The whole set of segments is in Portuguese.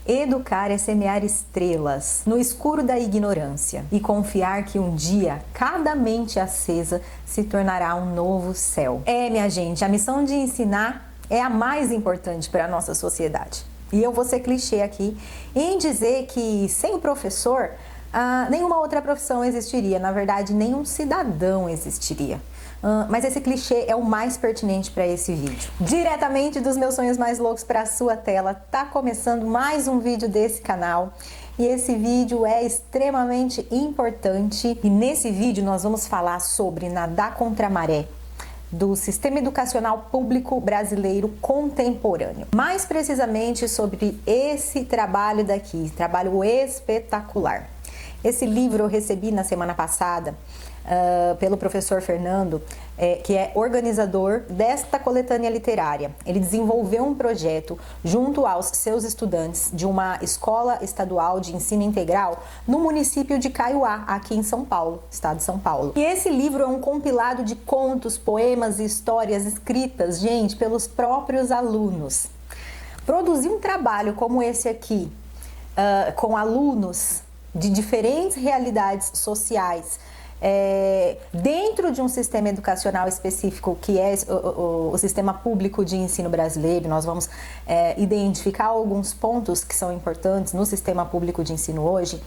Educar é semear estrelas no escuro da ignorância e confiar que um dia cada mente acesa se tornará um novo céu. Minha gente, a missão de ensinar é a mais importante para a nossa sociedade. E eu vou ser clichê aqui em dizer que sem o professor, nenhuma outra profissão existiria. Na verdade, nenhum cidadão existiria. Mas esse clichê é o mais pertinente para esse vídeo. Diretamente dos meus sonhos mais loucos para a sua tela, tá começando mais um vídeo desse canal. E esse vídeo é extremamente importante. E nesse vídeo nós vamos falar sobre nadar contra a maré do sistema educacional público brasileiro contemporâneo. Mais precisamente sobre esse trabalho daqui, trabalho espetacular. Esse livro eu recebi na semana passada pelo professor Fernando, que é organizador desta coletânea literária. Ele desenvolveu um projeto junto aos seus estudantes de uma escola estadual de ensino integral no município de Caiuá, aqui em São Paulo, estado de São Paulo. E esse livro é um compilado de contos, poemas e histórias escritas, gente, pelos próprios alunos. Produzir um trabalho como esse aqui, com alunos de diferentes realidades sociais, dentro de um sistema educacional específico que é o sistema público de ensino brasileiro. Nós vamos identificar alguns pontos que são importantes no sistema público de ensino hoje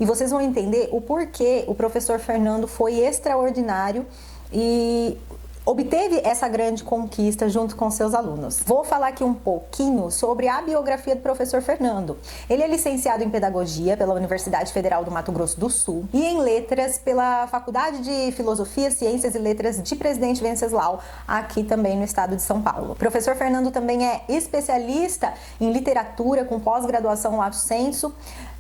e vocês vão entender o porquê o professor Fernando foi extraordinário e obteve essa grande conquista junto com seus alunos. Vou falar aqui um pouquinho sobre a biografia do professor Fernando. Ele é licenciado em Pedagogia pela Universidade Federal do Mato Grosso do Sul e em Letras pela Faculdade de Filosofia, Ciências e Letras de Presidente Venceslau, aqui também no estado de São Paulo. O professor Fernando também é especialista em literatura com pós-graduação lato sensu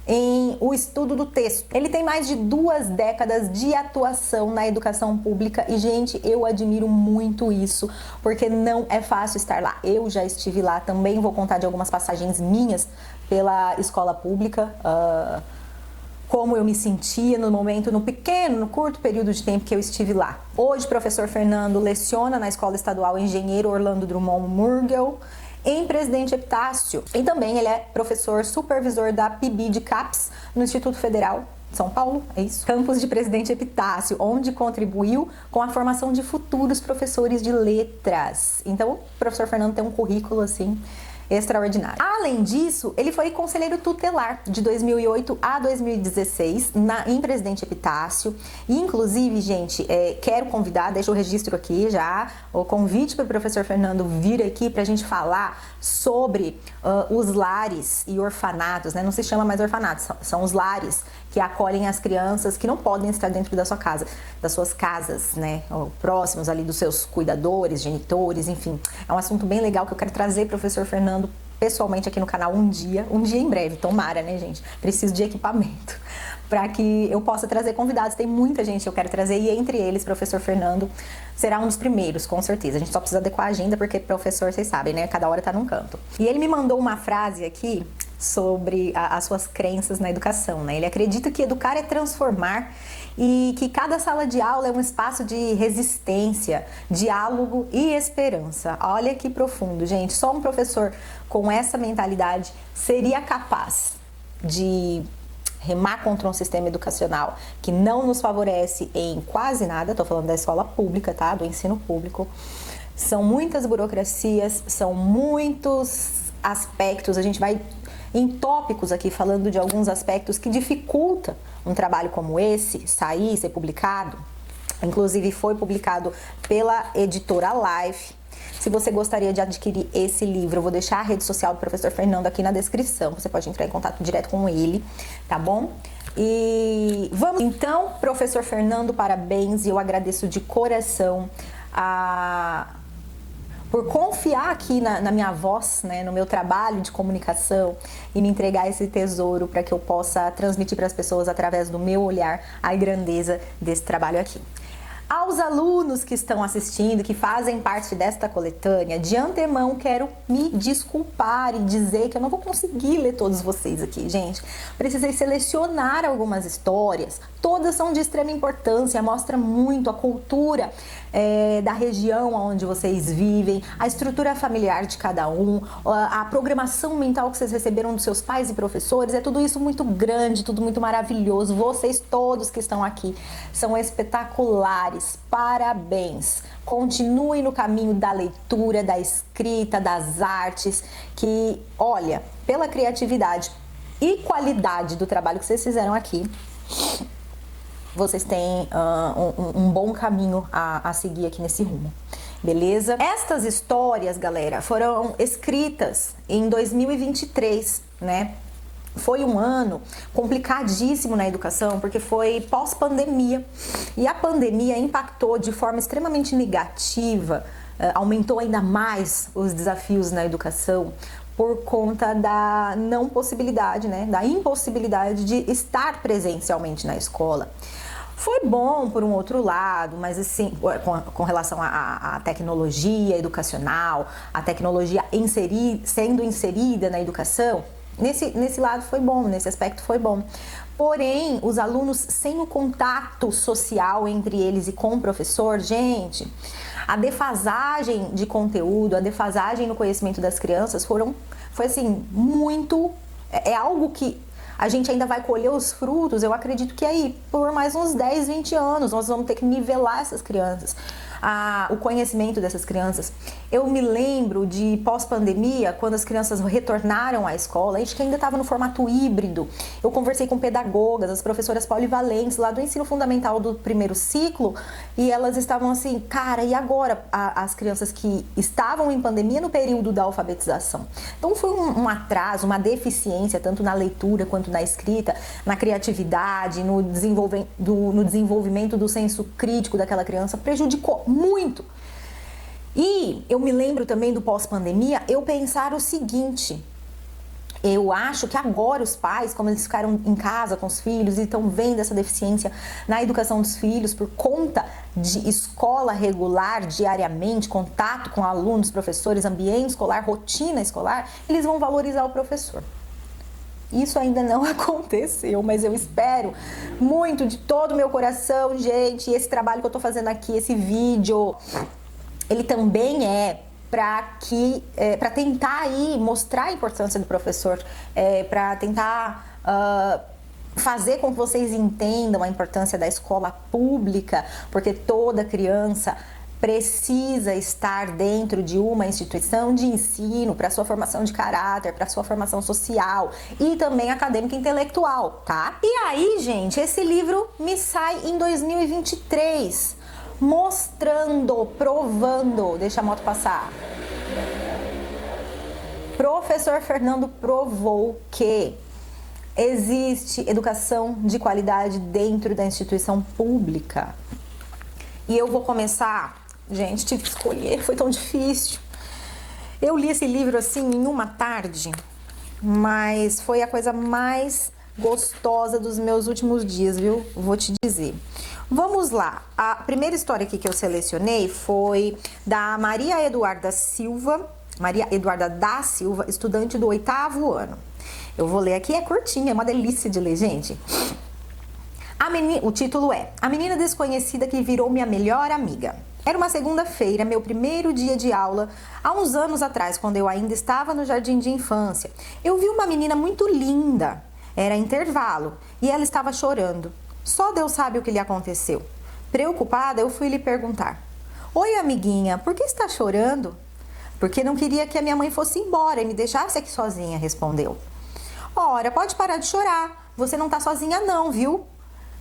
em o estudo do texto. Ele tem mais de 2 décadas de atuação na educação pública e, gente, eu admiro muito isso, porque não é fácil estar lá. Eu já estive lá também, vou contar de algumas passagens minhas pela escola pública, como eu me sentia no momento, no curto período de tempo que eu estive lá. Hoje, o professor Fernando leciona na Escola Estadual Engenheiro Orlando Drummond Murgel, em Presidente Epitácio. E também ele é professor supervisor da PIB de CAPES no Instituto Federal de São Paulo, é isso? Campus de Presidente Epitácio, onde contribuiu com a formação de futuros professores de letras. Então, o professor Fernando tem um currículo, assim, extraordinário. Além disso, ele foi conselheiro tutelar de 2008 a 2016 em Presidente Epitácio. E, inclusive, gente, quero convidar, deixa o registro aqui já, o convite para o professor Fernando vir aqui para a gente falar sobre os lares e orfanatos, né? Não se chama mais orfanatos, são os lares que acolhem as crianças que não podem estar dentro da sua casa, das suas casas, né? Ou próximos ali dos seus cuidadores, genitores, enfim. É um assunto bem legal que eu quero trazer, professor Fernando, pessoalmente aqui no canal um dia em breve, tomara, né, gente? Preciso de equipamento para que eu possa trazer convidados. Tem muita gente que eu quero trazer e entre eles, professor Fernando será um dos primeiros, com certeza. A gente só precisa adequar a agenda porque professor, vocês sabem, né? Cada hora tá num canto. E ele me mandou uma frase aqui sobre as suas crenças na educação, né? Ele acredita que educar é transformar e que cada sala de aula é um espaço de resistência, diálogo e esperança. Olha que profundo, gente. Só um professor com essa mentalidade seria capaz de remar contra um sistema educacional que não nos favorece em quase nada. Tô falando da escola pública, tá? Do ensino público. São muitas burocracias, são muitos aspectos. A gente vai em tópicos aqui falando de alguns aspectos que dificultam um trabalho como esse sair, ser publicado. Inclusive foi publicado pela editora Life. Se você gostaria de adquirir esse livro, eu vou deixar a rede social do professor Fernando aqui na descrição. Você pode entrar em contato direto com ele, tá bom? E vamos então, professor Fernando, parabéns, e eu agradeço de coração por confiar aqui na minha voz, né, no meu trabalho de comunicação e me entregar esse tesouro para que eu possa transmitir para as pessoas através do meu olhar a grandeza desse trabalho aqui. Aos alunos que estão assistindo, que fazem parte desta coletânea, de antemão quero me desculpar e dizer que eu não vou conseguir ler todos vocês aqui, gente. Precisei selecionar algumas histórias, todas são de extrema importância, mostra muito a cultura da região onde vocês vivem, a estrutura familiar de cada um, a programação mental que vocês receberam dos seus pais e professores, é tudo isso muito grande, tudo muito maravilhoso. Vocês todos que estão aqui são espetaculares, parabéns! Continuem no caminho da leitura, da escrita, das artes, que, olha, pela criatividade e qualidade do trabalho que vocês fizeram aqui, vocês têm um bom caminho a seguir aqui nesse rumo, beleza? Estas histórias, galera, foram escritas em 2023, né? Foi um ano complicadíssimo na educação, porque foi pós-pandemia. E a pandemia impactou de forma extremamente negativa, aumentou ainda mais os desafios na educação, por conta da não possibilidade, né, da impossibilidade de estar presencialmente na escola. Foi bom por um outro lado, mas assim, com relação à tecnologia educacional, a tecnologia sendo inserida na educação, nesse lado foi bom, nesse aspecto foi bom. Porém, os alunos sem o contato social entre eles e com o professor, gente, a defasagem de conteúdo, a defasagem no conhecimento das crianças foi assim, muito... É algo que a gente ainda vai colher os frutos, eu acredito que aí, por mais uns 10, 20 anos, nós vamos ter que nivelar essas crianças, o conhecimento dessas crianças. Eu me lembro de pós-pandemia, quando as crianças retornaram à escola, a gente que ainda estava no formato híbrido, eu conversei com pedagogas, as professoras polivalentes lá do ensino fundamental do primeiro ciclo, e elas estavam assim, cara, e agora as crianças que estavam em pandemia no período da alfabetização? Então foi um atraso, uma deficiência, tanto na leitura quanto na escrita, na criatividade, no desenvolvimento do senso crítico daquela criança, prejudicou muito. E eu me lembro também do pós-pandemia, eu pensar o seguinte: eu acho que agora os pais, como eles ficaram em casa com os filhos e estão vendo essa deficiência na educação dos filhos por conta de escola regular diariamente, contato com alunos, professores, ambiente escolar, rotina escolar, eles vão valorizar o professor. Isso ainda não aconteceu, mas eu espero muito de todo o meu coração, gente. Esse trabalho que eu tô fazendo aqui, esse vídeo, ele também é para tentar aí mostrar a importância do professor, para tentar fazer com que vocês entendam a importância da escola pública, porque toda criança precisa estar dentro de uma instituição de ensino para sua formação de caráter, para sua formação social e também acadêmica e intelectual, tá? E aí, gente, esse livro me sai em 2023, mostrando, provando, deixa a moto passar. Professor Fernando provou que existe educação de qualidade dentro da instituição pública. E eu vou começar... Gente, tive que escolher, foi tão difícil. Eu li esse livro assim em uma tarde, mas foi a coisa mais gostosa dos meus últimos dias, viu? Vou te dizer. Vamos lá. A primeira história aqui que eu selecionei foi da Maria Eduarda da Silva, estudante do 8º ano. Eu vou ler aqui, é curtinho, é uma delícia de ler, gente. O título é A Menina Desconhecida que Virou Minha Melhor Amiga. Era uma segunda-feira, meu primeiro dia de aula, há uns anos atrás, quando eu ainda estava no jardim de infância. Eu vi uma menina muito linda, era intervalo, e ela estava chorando. Só Deus sabe o que lhe aconteceu. Preocupada, eu fui lhe perguntar. Oi, amiguinha, por que está chorando? Porque não queria que a minha mãe fosse embora e me deixasse aqui sozinha, respondeu. Ora, pode parar de chorar, você não está sozinha não, viu?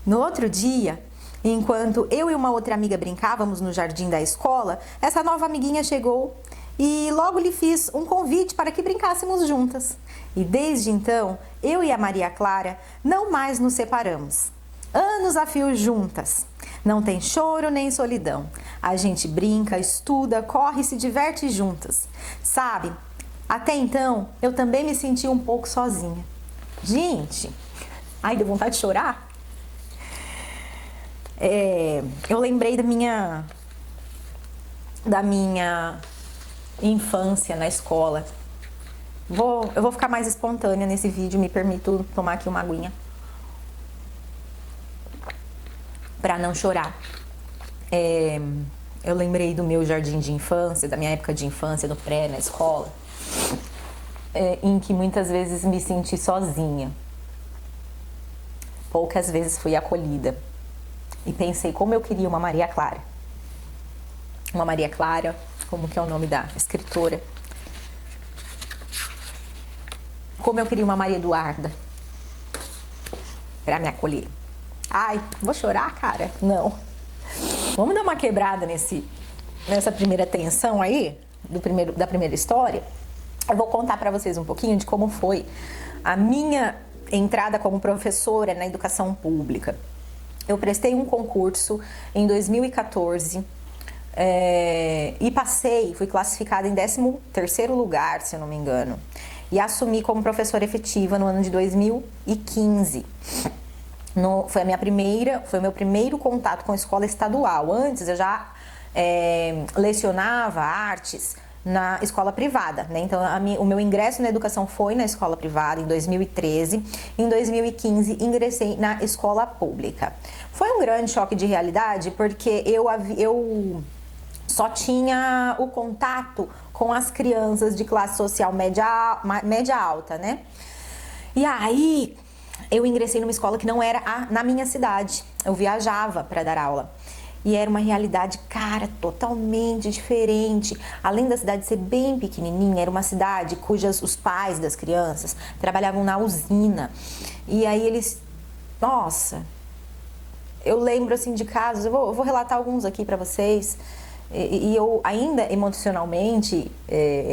No outro dia, enquanto eu e uma outra amiga brincávamos no jardim da escola, essa nova amiguinha chegou e logo lhe fiz um convite para que brincássemos juntas. E desde então, eu e a Maria Clara não mais nos separamos. Anos a fio juntas. Não tem choro nem solidão. A gente brinca, estuda, corre e se diverte juntas. Sabe, até então eu também me senti um pouco sozinha. Gente, ai, deu vontade de chorar? Eu lembrei da minha infância na escola. Eu vou ficar mais espontânea nesse vídeo, me permito tomar aqui uma aguinha para não chorar. Eu lembrei do meu jardim de infância, da minha época de infância, no pré, na escola, em que muitas vezes me senti sozinha. Poucas vezes fui acolhida. E pensei como eu queria uma Maria Clara. Uma Maria Clara, como que é o nome da escritora? Como eu queria uma Maria Eduarda para me acolher. Ai, vou chorar, cara? Não. Vamos dar uma quebrada nessa primeira tensão aí, da primeira história. Eu vou contar para vocês um pouquinho de como foi a minha entrada como professora na educação pública. Eu prestei um concurso em 2014 e fui classificada em 13º lugar, se eu não me engano. E assumi como professora efetiva no ano de 2015. Foi o meu primeiro contato com a escola estadual. Antes eu já lecionava artes na escola privada, né? Então o meu ingresso na educação foi na escola privada em 2013. Em 2015 ingressei na escola pública. Foi um grande choque de realidade porque eu só tinha o contato com as crianças de classe social média alta, né? E aí eu ingressei numa escola que não era na minha cidade. Eu viajava para dar aula. E era uma realidade, cara, totalmente diferente. Além da cidade ser bem pequenininha, era uma cidade os pais das crianças trabalhavam na usina. E aí nossa, eu lembro assim de casos, eu vou relatar alguns aqui para vocês. E eu ainda emocionalmente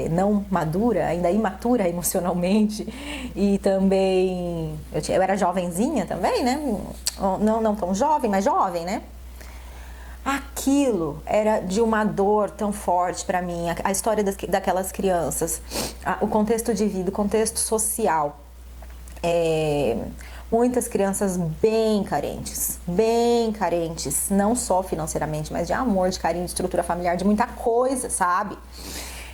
não madura, ainda imatura emocionalmente, e também eu era jovenzinha também, né? Não tão jovem, mas jovem, né? Aquilo era de uma dor tão forte para mim, a história daquelas crianças, o contexto de vida, o contexto social. Muitas crianças bem carentes, não só financeiramente, mas de amor, de carinho, de estrutura familiar, de muita coisa, sabe?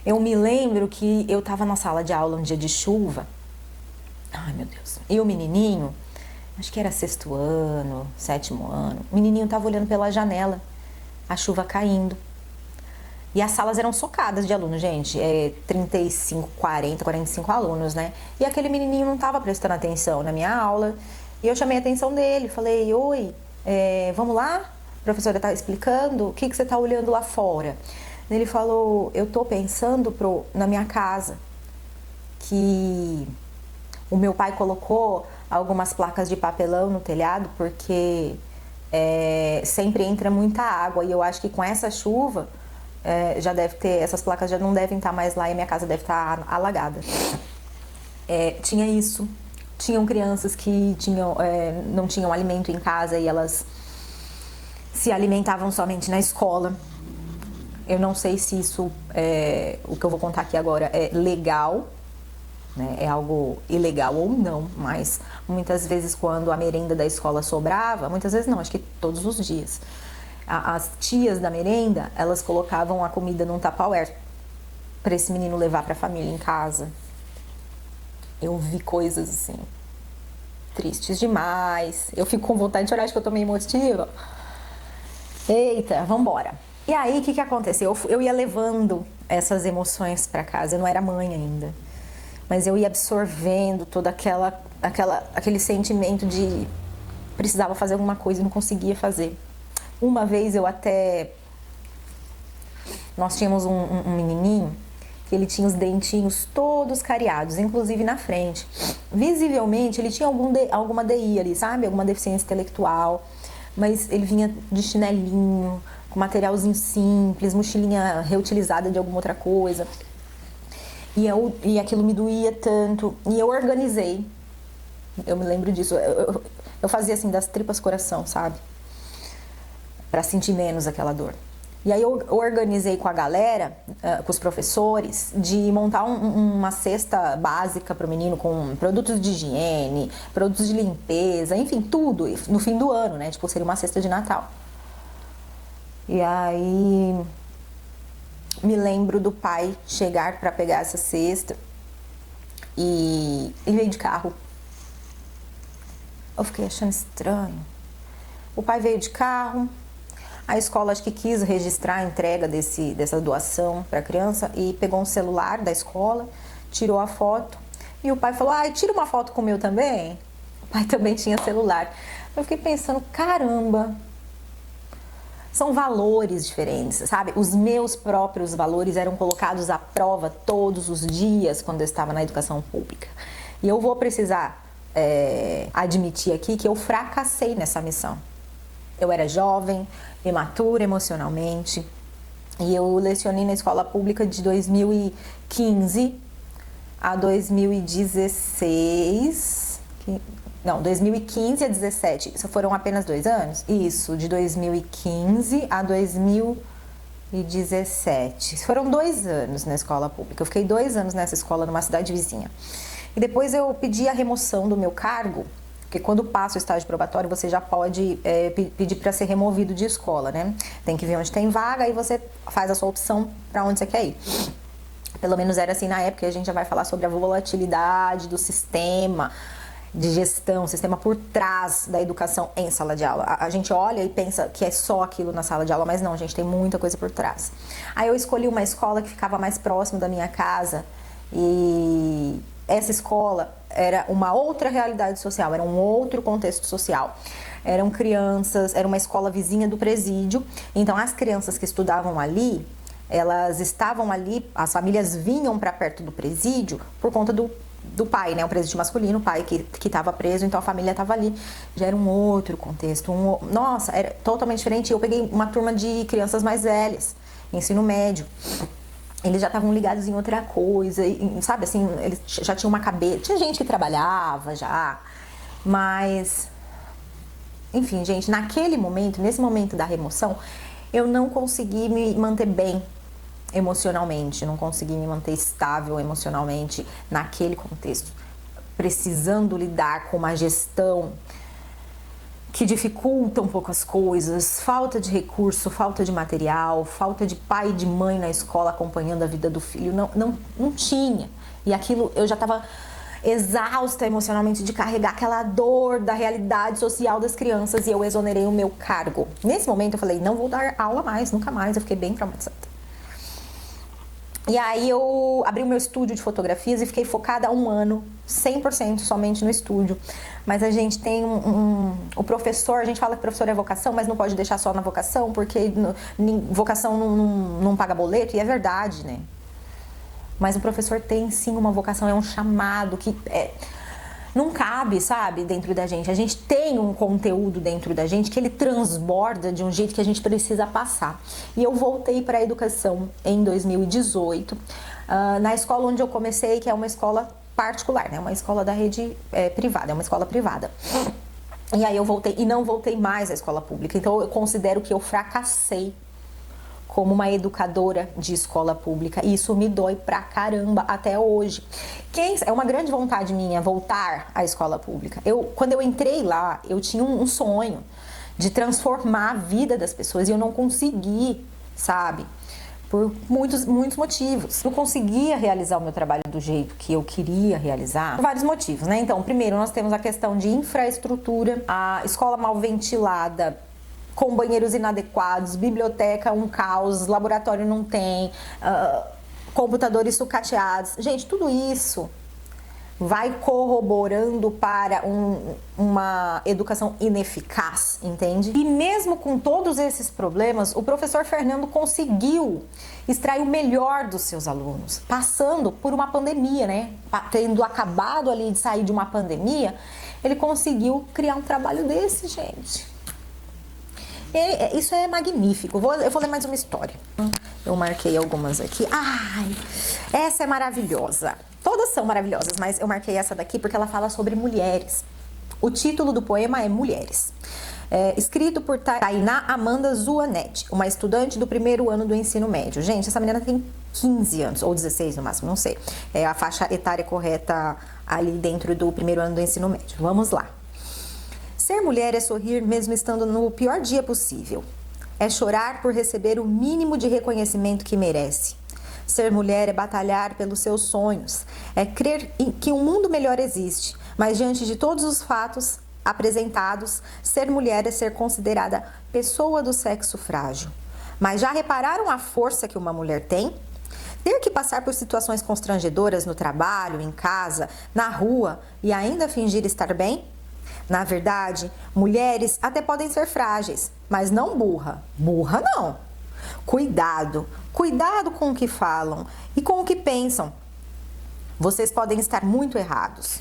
Eu me lembro que eu tava na sala de aula um dia de chuva, ai meu Deus, e o menininho, acho que era 6º ano, 7º ano, o menininho tava olhando pela janela, a chuva caindo. E as salas eram socadas de alunos, gente, 35, 40, 45 alunos, né? E aquele menininho não estava prestando atenção na minha aula. E eu chamei a atenção dele, falei, oi, vamos lá? A professora tá explicando, o que você tá olhando lá fora? Ele falou, eu tô pensando na minha casa, que o meu pai colocou algumas placas de papelão no telhado, porque sempre entra muita água. E eu acho que com essa chuva... já deve ter, essas placas já não devem estar mais lá e minha casa deve estar alagada. Tinha isso. Tinham crianças que não tinham alimento em casa e elas se alimentavam somente na escola. Eu não sei se isso, o que eu vou contar aqui agora, é legal, né? É algo ilegal ou não, mas muitas vezes quando a merenda da escola sobrava, muitas vezes não, acho que todos os dias, as tias da merenda, elas colocavam a comida num Tupperware para esse menino levar para a família em casa. Eu vi coisas assim, tristes demais. Eu fico com vontade de chorar, acho que eu tô meio emotiva. Eita, vambora. E aí, o que aconteceu? Eu ia levando essas emoções para casa. Eu não era mãe ainda, mas eu ia absorvendo todo aquele sentimento de precisava fazer alguma coisa e não conseguia fazer. Uma vez nós tínhamos um menininho que ele tinha os dentinhos todos cariados, inclusive na frente. Visivelmente ele tinha alguma DI ali, sabe? Alguma deficiência intelectual, mas ele vinha de chinelinho, com materialzinho simples, mochilinha reutilizada de alguma outra coisa. E aquilo me doía tanto, e eu organizei. Eu me lembro disso, eu fazia assim das tripas coração, sabe? Para sentir menos aquela dor. E aí eu organizei com a galera, com os professores, de montar uma cesta básica para o menino com produtos de higiene, produtos de limpeza, enfim, tudo no fim do ano, né? Tipo, seria uma cesta de Natal. E aí me lembro do pai chegar para pegar essa cesta e ele veio de carro. Eu fiquei achando estranho. O pai veio de carro. A escola acho que quis registrar a entrega dessa doação para a criança e pegou um celular da escola, tirou a foto e o pai falou: ai, tira uma foto com o meu também. O pai também tinha celular. Eu fiquei pensando, caramba, são valores diferentes, sabe? Os meus próprios valores eram colocados à prova todos os dias quando eu estava na educação pública. E eu vou precisar admitir aqui que eu fracassei nessa missão. Eu era jovem, imatura emocionalmente, e eu lecionei na escola pública de 2015 a 2016, não, 2015 a 2017, isso foram apenas 2 anos? Isso, de 2015 a 2017, foram 2 anos na escola pública, eu fiquei 2 anos nessa escola numa cidade vizinha. E depois eu pedi a remoção do meu cargo, porque quando passa o estágio probatório, você já pode pedir para ser removido de escola, né? Tem que ver onde tem vaga e você faz a sua opção para onde você quer ir. Pelo menos era assim na época, e a gente já vai falar sobre a volatilidade do sistema de gestão, sistema por trás da educação em sala de aula. A gente olha e pensa que é só aquilo na sala de aula, mas não, gente, tem muita coisa por trás. Aí eu escolhi uma escola que ficava mais próximo da minha casa e essa escola era uma outra realidade social, era um outro contexto social. Eram crianças, era uma escola vizinha do presídio, então as crianças que estudavam ali, elas estavam ali, as famílias vinham para perto do presídio por conta do pai, né? O presídio masculino, o pai que estava preso, então a família estava ali. Já era um outro contexto, nossa, era totalmente diferente. Eu peguei uma turma de crianças mais velhas, ensino médio. Eles já estavam ligados em outra coisa, e, sabe, assim, eles já tinham uma cabeça, tinha gente que trabalhava já, mas, enfim, gente, naquele momento, nesse momento da remoção, eu não consegui me manter bem emocionalmente, não consegui me manter estável emocionalmente naquele contexto, precisando lidar com uma gestão que dificulta um pouco as coisas, falta de recurso, falta de material, falta de pai e de mãe na escola acompanhando a vida do filho, não tinha. E aquilo, eu já estava exausta emocionalmente de carregar aquela dor da realidade social das crianças e eu exonerei o meu cargo. Nesse momento eu falei, não vou dar aula mais, nunca mais, eu fiquei bem traumatizada. E aí eu abri o meu estúdio de fotografias e fiquei focada há 1 ano, 100% somente no estúdio. Mas a gente tem o professor, a gente fala que professor é vocação, mas não pode deixar só na vocação, porque vocação não paga boleto, e é verdade, né? Mas o professor tem sim uma vocação, é um chamado que não cabe, sabe, dentro da gente. A gente tem um conteúdo dentro da gente que ele transborda de um jeito que a gente precisa passar. E eu voltei para a educação em 2018, na escola onde eu comecei, que é uma escola particular, né? Uma escola da rede privada, é uma escola privada. E aí eu voltei, e não voltei mais à escola pública. Então eu considero que eu fracassei como uma educadora de escola pública, e isso me dói pra caramba até hoje. É uma grande vontade minha voltar à escola pública. Quando eu entrei lá, eu tinha um sonho de transformar a vida das pessoas e eu não consegui, sabe? Por muitos motivos. Não conseguia realizar o meu trabalho do jeito que eu queria realizar, por vários motivos, né? Então, primeiro, nós temos a questão de infraestrutura, a escola mal ventilada, com banheiros inadequados, biblioteca um caos, laboratório não tem, computadores sucateados. Gente, tudo isso vai corroborando para uma educação ineficaz, entende? E mesmo com todos esses problemas, o professor Fernando conseguiu extrair o melhor dos seus alunos, passando por uma pandemia, né? Tendo acabado ali de sair de uma pandemia, ele conseguiu criar um trabalho desse, gente. Isso é magnífico. Eu vou ler mais uma história. Eu marquei algumas aqui. Ai, essa é maravilhosa. Todas são maravilhosas, mas eu marquei essa daqui porque ela fala sobre mulheres. O título do poema é Mulheres. escrito por Tainá Amanda Zuanetti, uma estudante do primeiro ano do ensino médio. Gente, essa menina tem 15 anos, ou 16 no máximo, não sei. É a faixa etária correta ali dentro do primeiro ano do ensino médio. Vamos lá. Ser mulher é sorrir mesmo estando no pior dia possível. É chorar por receber o mínimo de reconhecimento que merece. Ser mulher é batalhar pelos seus sonhos, é crer que um mundo melhor existe, mas diante de todos os fatos apresentados, ser mulher é ser considerada pessoa do sexo frágil. Mas já repararam a força que uma mulher tem? Ter que passar por situações constrangedoras no trabalho, em casa, na rua e ainda fingir estar bem? Na verdade, mulheres até podem ser frágeis, mas não burra. Burra não. Cuidado, cuidado com o que falam e com o que pensam. Vocês podem estar muito errados.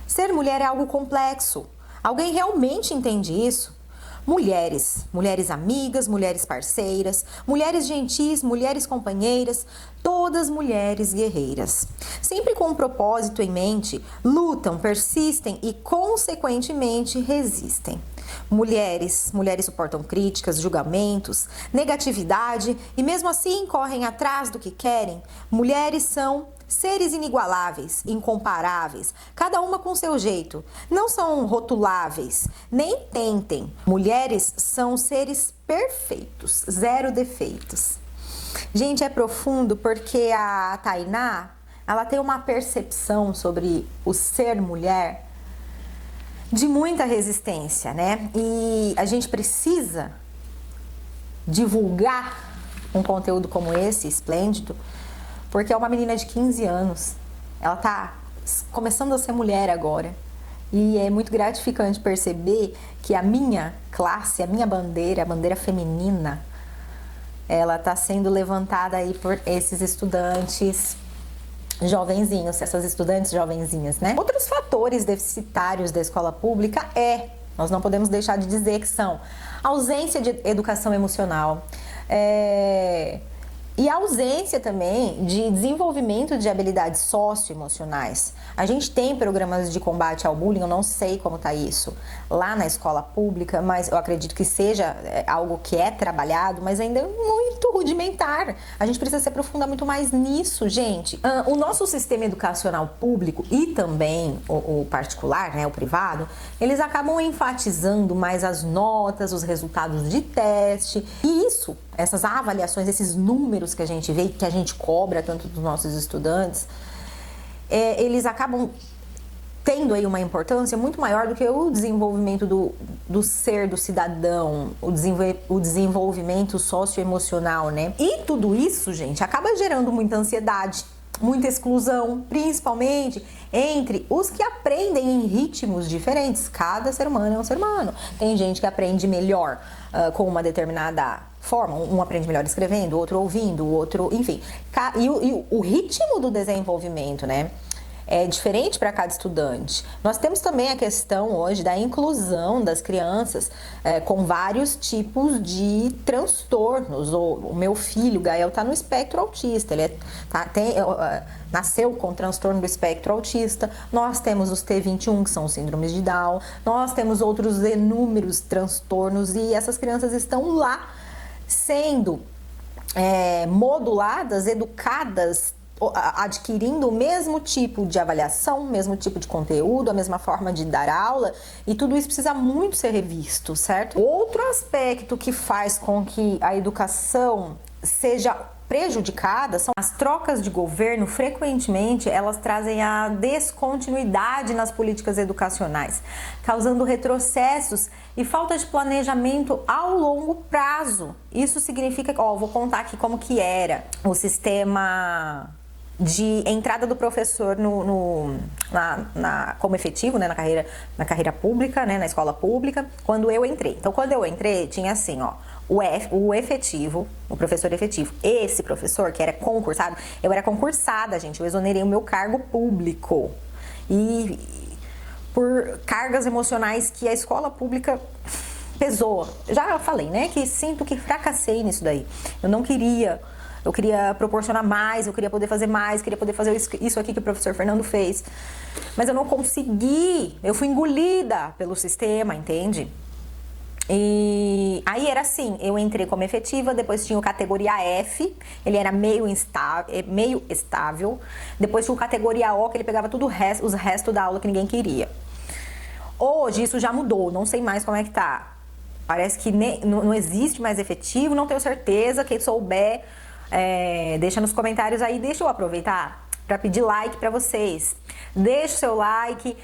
Ser mulher é algo complexo. Alguém realmente entende isso? Mulheres, mulheres amigas, mulheres parceiras, mulheres gentis, mulheres companheiras, todas mulheres guerreiras. Sempre com um propósito em mente, lutam, persistem e, consequentemente, resistem. Mulheres suportam críticas, julgamentos, negatividade e mesmo assim correm atrás do que querem. Mulheres são seres inigualáveis, incomparáveis, cada uma com seu jeito. Não são rotuláveis, nem tentem. Mulheres são seres perfeitos, zero defeitos. Gente, é profundo porque a Tainá, ela tem uma percepção sobre o ser mulher de muita resistência, né? E a gente precisa divulgar um conteúdo como esse, esplêndido, porque é uma menina de 15 anos. Ela tá começando a ser mulher agora. E é muito gratificante perceber que a minha classe, a minha bandeira, a bandeira feminina, ela tá sendo levantada aí por esses estudantes jovenzinhos, essas estudantes jovenzinhas, né? Outros fatores deficitários da escola pública nós não podemos deixar de dizer que são ausência de educação emocional, e a ausência também de desenvolvimento de habilidades socioemocionais. A gente tem programas de combate ao bullying, eu não sei como está isso lá na escola pública, mas eu acredito que seja algo que é trabalhado, mas ainda é muito rudimentar. A gente precisa se aprofundar muito mais nisso, gente. O nosso sistema educacional público e também o particular, né, o privado, eles acabam enfatizando mais as notas, os resultados de teste, e essas avaliações, esses números que a gente vê, que a gente cobra tanto dos nossos estudantes, eles acabam tendo aí uma importância muito maior do que o desenvolvimento do ser do cidadão, o desenvolvimento socioemocional, né? E tudo isso, gente, acaba gerando muita ansiedade, muita exclusão, principalmente entre os que aprendem em ritmos diferentes. Cada ser humano é um ser humano. Tem gente que aprende melhor com uma determinada forma, um aprende melhor escrevendo, outro ouvindo, outro, enfim. E o ritmo do desenvolvimento, né, é diferente para cada estudante. Nós temos também a questão hoje da inclusão das crianças com vários tipos de transtornos. O meu filho, Gael, está no espectro autista, ele nasceu com transtorno do espectro autista. Nós temos os T21, que são os síndromes de Down, nós temos outros inúmeros transtornos e essas crianças estão lá sendo moduladas, educadas, adquirindo o mesmo tipo de avaliação, o mesmo tipo de conteúdo, a mesma forma de dar aula, e tudo isso precisa muito ser revisto, certo? Outro aspecto que faz com que a educação seja prejudicada são as trocas de governo. Frequentemente elas trazem a descontinuidade nas políticas educacionais, causando retrocessos e falta de planejamento ao longo prazo. Isso significa, vou contar aqui como que era o sistema de entrada do professor como efetivo, né, na carreira pública, né, na escola pública, quando eu entrei. Então, quando eu entrei, tinha assim, o efetivo, o professor efetivo. Esse professor que era concursado, eu era concursada, gente, eu exonerei o meu cargo público. E por cargas emocionais que a escola pública pesou. Já falei, né, que sinto que fracassei nisso daí. Eu queria proporcionar mais, eu queria poder fazer mais, queria poder fazer isso aqui que o professor Fernando fez. mas eu não consegui, eu fui engolida pelo sistema, entende? E aí era assim, eu entrei como efetiva, depois tinha o categoria F, ele era meio estável, depois tinha o categoria O, que ele pegava tudo os restos da aula que ninguém queria. Hoje isso já mudou, não sei mais como é que tá. Parece que não existe mais efetivo, não tenho certeza. Quem souber, deixa nos comentários aí. Deixa eu aproveitar para pedir like para vocês. Deixa o seu like,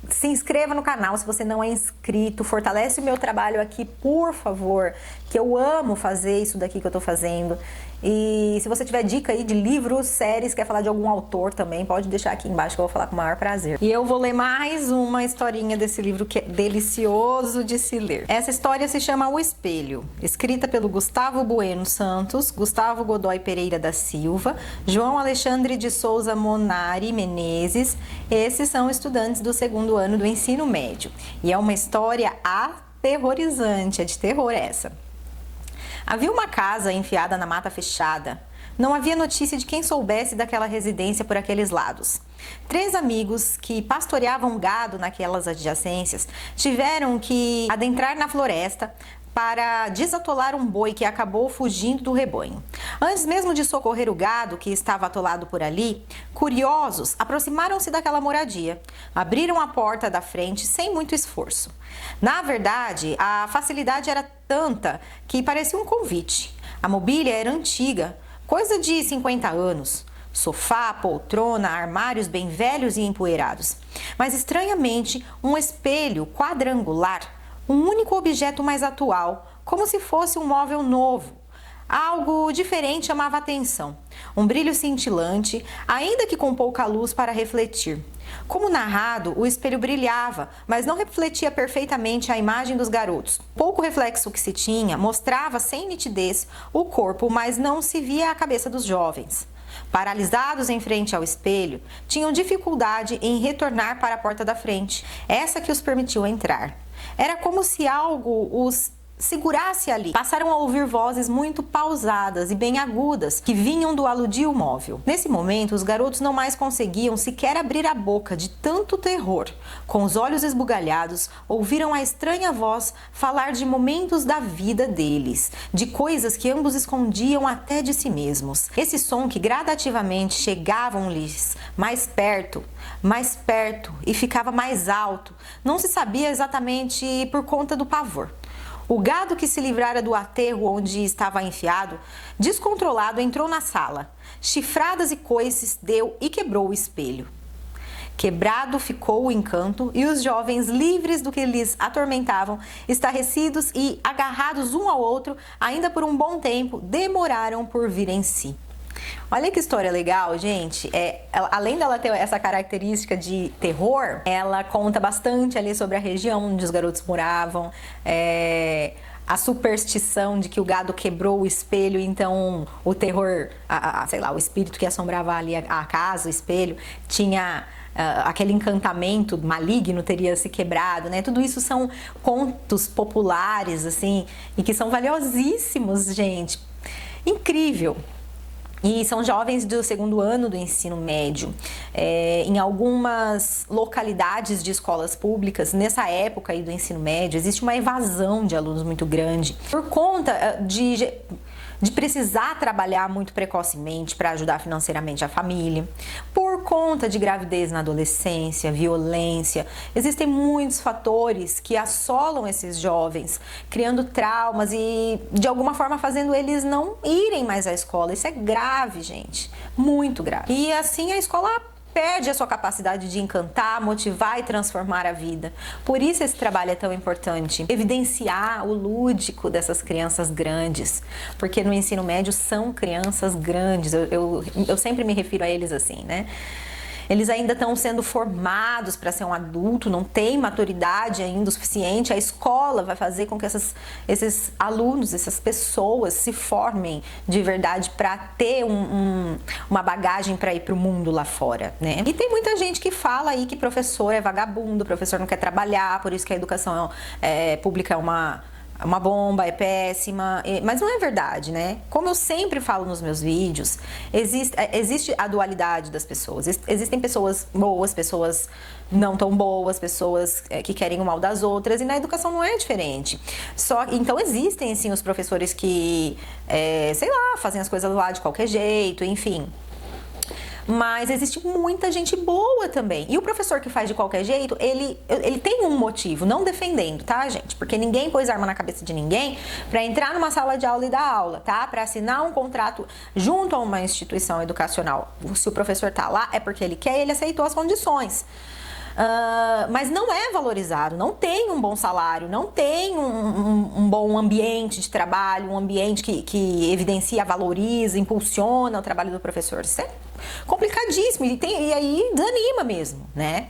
se inscreva no canal se você não é inscrito, fortalece o meu trabalho aqui, por favor, que eu amo fazer isso daqui que eu tô fazendo. E se você tiver dica aí de livros, séries, quer falar de algum autor também, pode deixar aqui embaixo que eu vou falar com o maior prazer. E eu vou ler mais uma historinha desse livro que é delicioso de se ler. Essa história se chama O Espelho, escrita pelo Gustavo Bueno Santos, Gustavo Godoy Pereira da Silva, João Alexandre de Souza Monari Menezes. Esses são estudantes do segundo ano do ensino médio. E é uma história aterrorizante, é de terror essa. Havia uma casa enfiada na mata fechada. Não havia notícia de quem soubesse daquela residência por aqueles lados. 3 amigos que pastoreavam gado naquelas adjacências tiveram que adentrar na floresta para desatolar um boi que acabou fugindo do rebanho. Antes mesmo de socorrer o gado que estava atolado por ali, curiosos aproximaram-se daquela moradia. Abriram a porta da frente sem muito esforço. Na verdade, a facilidade era tanta que parecia um convite. A mobília era antiga, coisa de 50 anos. Sofá, poltrona, armários bem velhos e empoeirados. Mas estranhamente, um espelho quadrangular, um único objeto mais atual, como se fosse um móvel novo. Algo diferente chamava a atenção. Um brilho cintilante, ainda que com pouca luz para refletir. Como narrado, o espelho brilhava, mas não refletia perfeitamente a imagem dos garotos. Pouco reflexo que se tinha mostrava sem nitidez o corpo, mas não se via a cabeça dos jovens. Paralisados em frente ao espelho, tinham dificuldade em retornar para a porta da frente, essa que os permitiu entrar. Era como se algo os segurasse ali. Passaram a ouvir vozes muito pausadas e bem agudas que vinham do aludio móvel. Nesse momento, os garotos não mais conseguiam sequer abrir a boca de tanto terror. Com os olhos esbugalhados, ouviram a estranha voz falar de momentos da vida deles, de coisas que ambos escondiam até de si mesmos. Esse som que gradativamente chegavam-lhes mais perto e ficava mais alto, não se sabia exatamente por conta do pavor. O gado que se livrara do aterro onde estava enfiado, descontrolado, entrou na sala. Chifradas e coices deu e quebrou o espelho. Quebrado ficou o encanto e os jovens, livres do que lhes atormentavam, estarrecidos e agarrados um ao outro, ainda por um bom tempo, demoraram por vir em si. Olha que história legal, gente. Além dela ter essa característica de terror, ela conta bastante ali sobre a região onde os garotos moravam, a superstição de que o gado quebrou o espelho, então o terror, sei lá, o espírito que assombrava ali a casa, o espelho, tinha aquele encantamento maligno teria se quebrado, né? Tudo isso são contos populares, assim, e que são valiosíssimos, gente. Incrível! E são jovens do segundo ano do ensino médio. Em algumas localidades de escolas públicas, nessa época aí do ensino médio, existe uma evasão de alunos muito grande. Por conta de precisar trabalhar muito precocemente para ajudar financeiramente a família, por conta de gravidez na adolescência, violência, existem muitos fatores que assolam esses jovens, criando traumas e de alguma forma fazendo eles não irem mais à escola. Isso é grave, gente, muito grave. E assim a escola perde a sua capacidade de encantar, motivar e transformar a vida. Por isso esse trabalho é tão importante. Evidenciar o lúdico dessas crianças grandes. Porque no ensino médio são crianças grandes. Eu sempre me refiro a eles assim, né? Eles ainda estão sendo formados para ser um adulto, não tem maturidade ainda o suficiente. A escola vai fazer com que esses alunos, essas pessoas se formem de verdade para ter uma bagagem para ir para o mundo lá fora, né? E tem muita gente que fala aí que professor é vagabundo, professor não quer trabalhar, por isso que a educação pública é uma bomba, é péssima, mas não é verdade, né? Como eu sempre falo nos meus vídeos, existe a dualidade das pessoas. Existem pessoas boas, pessoas não tão boas, pessoas que querem o mal das outras, e na educação não é diferente. Então existem, sim, os professores que, sei lá, fazem as coisas lá de qualquer jeito, enfim. Mas existe muita gente boa também. E o professor que faz de qualquer jeito, ele tem um motivo, não defendendo, tá, gente? Porque ninguém pôs arma na cabeça de ninguém para entrar numa sala de aula e dar aula, tá? Para assinar um contrato junto a uma instituição educacional. Se o professor tá lá, é porque ele quer e ele aceitou as condições. Mas não é valorizado, não tem um bom salário, não tem um bom ambiente de trabalho, um ambiente que evidencia, valoriza, impulsiona o trabalho do professor. Isso é complicadíssimo e aí desanima mesmo, né?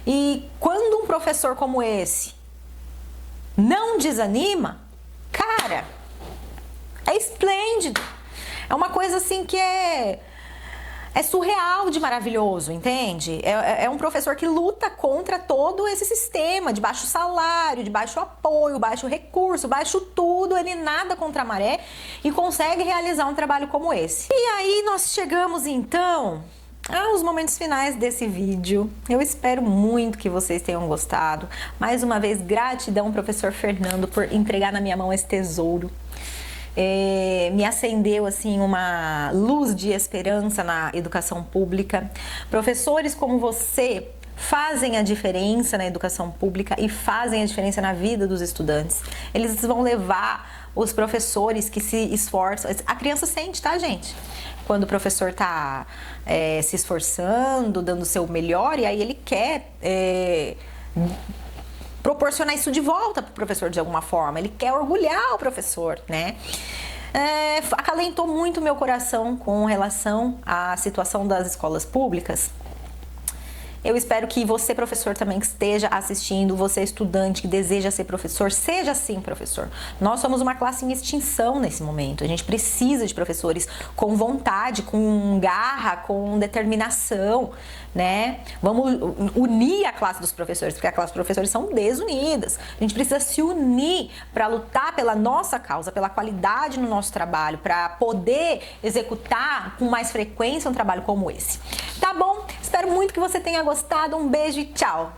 E quando um professor como esse não desanima, cara, é esplêndido. É uma coisa assim que é surreal de maravilhoso, entende? É um professor que luta contra todo esse sistema de baixo salário, de baixo apoio, baixo recurso, baixo tudo. Ele nada contra a maré e consegue realizar um trabalho como esse. E aí nós chegamos então aos momentos finais desse vídeo. Eu espero muito que vocês tenham gostado. Mais uma vez, gratidão, professor Fernando, por entregar na minha mão esse tesouro. Me acendeu assim uma luz de esperança na educação pública. Professores como você fazem a diferença na educação pública e fazem a diferença na vida dos estudantes. Eles vão levar os professores que se esforçam. A criança sente, tá, gente? Quando o professor tá se esforçando, dando o seu melhor, e aí ele quer proporcionar isso de volta para o professor de alguma forma. Ele quer orgulhar o professor, né? Acalentou muito meu coração com relação à situação das escolas públicas. Eu espero que você, professor, também que esteja assistindo, você estudante que deseja ser professor, seja sim professor. Nós somos uma classe em extinção nesse momento. A gente precisa de professores com vontade, com garra, com determinação, né? Vamos unir a classe dos professores, porque a classe dos professores são desunidas. A gente precisa se unir para lutar pela nossa causa, pela qualidade no nosso trabalho, para poder executar com mais frequência um trabalho como esse. Tá bom? Espero muito que você tenha gostado. Um beijo e tchau!